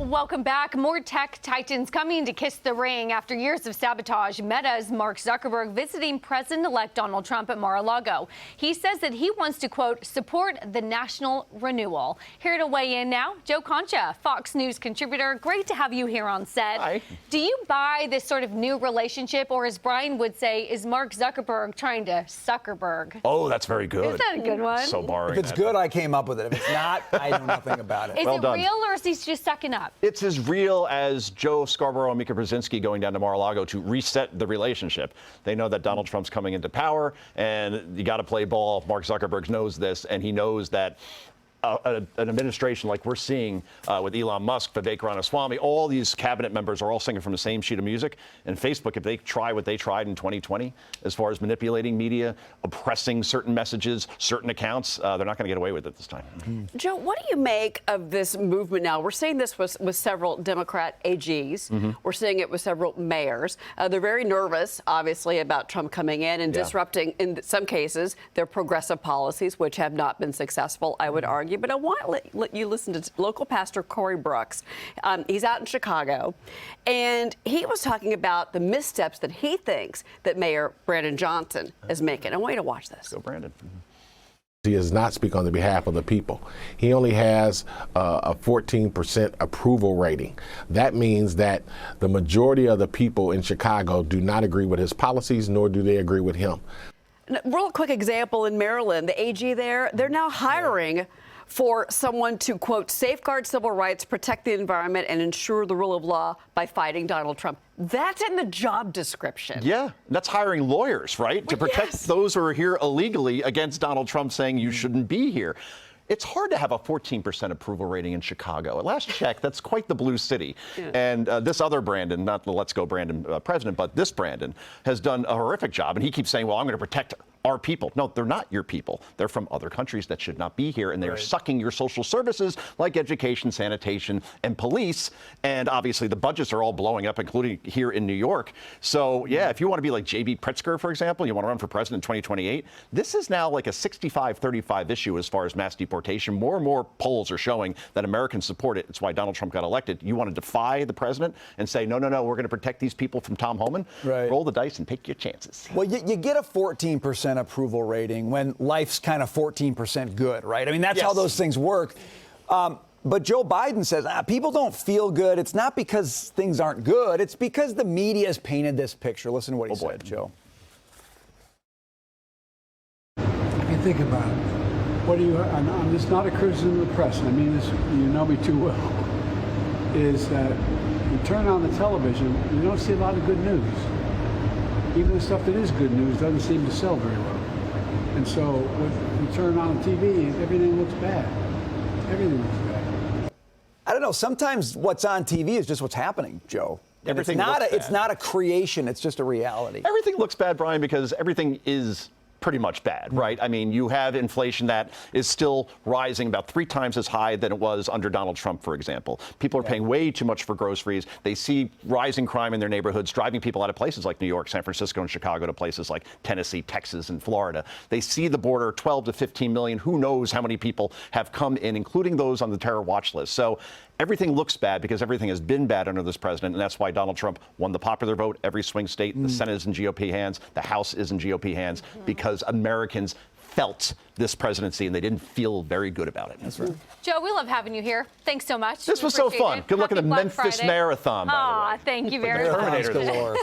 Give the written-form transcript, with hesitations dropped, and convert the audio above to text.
Welcome back. More tech titans coming to kiss the ring after years of sabotage. Meta's Mark Zuckerberg visiting President-elect Donald Trump at Mar-a-Lago. He says that he wants to, quote, support the national renewal. Here to weigh in now, Joe Concha, Fox News contributor. Great to have you here on set. Hi. Do you buy this sort of new relationship, or as Brian would say, is Mark Zuckerberg trying to Zuckerberg? Oh, that's very good. Is that a good one? So borrowing. If it's good, I came up with it. If it's not, I know nothing about it. Is Well it done. real, or is he just sucking up? It's as real as Joe Scarborough and Mika Brzezinski going down to Mar-a-Lago to reset the relationship. They know that Donald Trump's coming into power, and you got to play ball. Mark Zuckerberg knows this, and he knows that an administration like we're seeing with Elon Musk, Vivek Ramaswamy, all these cabinet members are all singing from the same sheet of music. And Facebook, if they try what they tried in 2020, as far as manipulating media, oppressing certain messages, certain accounts, they're not going to get away with it this time. Mm-hmm. Joe, what do you make of this movement now? We're seeing this with several Democrat AGs. Mm-hmm. We're seeing it with several mayors. They're very nervous, obviously, about Trump coming in and disrupting, in some cases, their progressive policies, which have not been successful, I would argue. But I want to let you listen to local pastor Corey Brooks. He's out in Chicago, and he was talking about the missteps that he thinks that Mayor Brandon Johnson is making. I want you to watch this. Go, Brandon. He does not speak on the behalf of the people. He only has a 14% approval rating. That means that the majority of the people in Chicago do not agree with his policies, nor do they agree with him. Real quick example in Maryland, the AG there, they're now hiring for someone to, quote, safeguard civil rights, protect the environment, and ensure the rule of law by fighting Donald Trump. That's in the job description. Yeah, that's hiring lawyers, right? To protect those who are here illegally against Donald Trump saying you shouldn't be here. It's hard to have a 14% approval rating in Chicago. At last check, that's quite the blue city. Yeah. And this other Brandon, not the Let's Go Brandon president, but this Brandon has done a horrific job. And he keeps saying, well, I'm going to protect our people. No, they're not your people. They're from other countries that should not be here. And they are sucking your social services like education, sanitation, and police. And obviously the budgets are all blowing up, including here in New York. So, yeah, if you want to be like J.B. Pritzker, for example, you want to run for president in 2028, this is now like a 65-35 issue as far as mass deportation. More and more polls are showing that Americans support it. It's why Donald Trump got elected. You want to defy the president and say, no, we're going to protect these people from Tom Homan? Right. Roll the dice and take your chances. Well, you get a 14% approval rating when life's kind of 14% good, right? I mean, that's how those things work. But Joe Biden says people don't feel good. It's not because things aren't good. It's because the media has painted this picture. Listen to what he said, Joe. I can think about it. What do you? And it's not a criticism of the press. I mean, this, you know me too well. Is that you turn on the television, you don't see a lot of good news. Even the stuff that is good news doesn't seem to sell very well. And so when you turn on TV, everything looks bad. Everything looks bad. I don't know. Sometimes what's on TV is just what's happening, Joe. And Everything it's not a creation. It's just a reality. Everything looks bad, Brian, because everything is pretty much bad, right? I mean, you have inflation that is still rising about 3 times as high than it was under Donald Trump, for example. People are paying way too much for groceries. They see rising crime in their neighborhoods, driving people out of places like New York, San Francisco, and Chicago to places like Tennessee, Texas, and Florida. They see the border, 12 to 15 million. Who knows how many people have come in, including those on the terror watch list. So everything looks bad because everything has been bad under this president, and that's why Donald Trump won the popular vote, every swing state. The Senate is in GOP hands, the House is in GOP hands, because Americans felt this presidency and they didn't feel very good about it. That's right. Joe, we love having you here. Thanks so much. This was so fun. Good luck in the Memphis Marathon, by the way. Thank you very much. Marathons galore.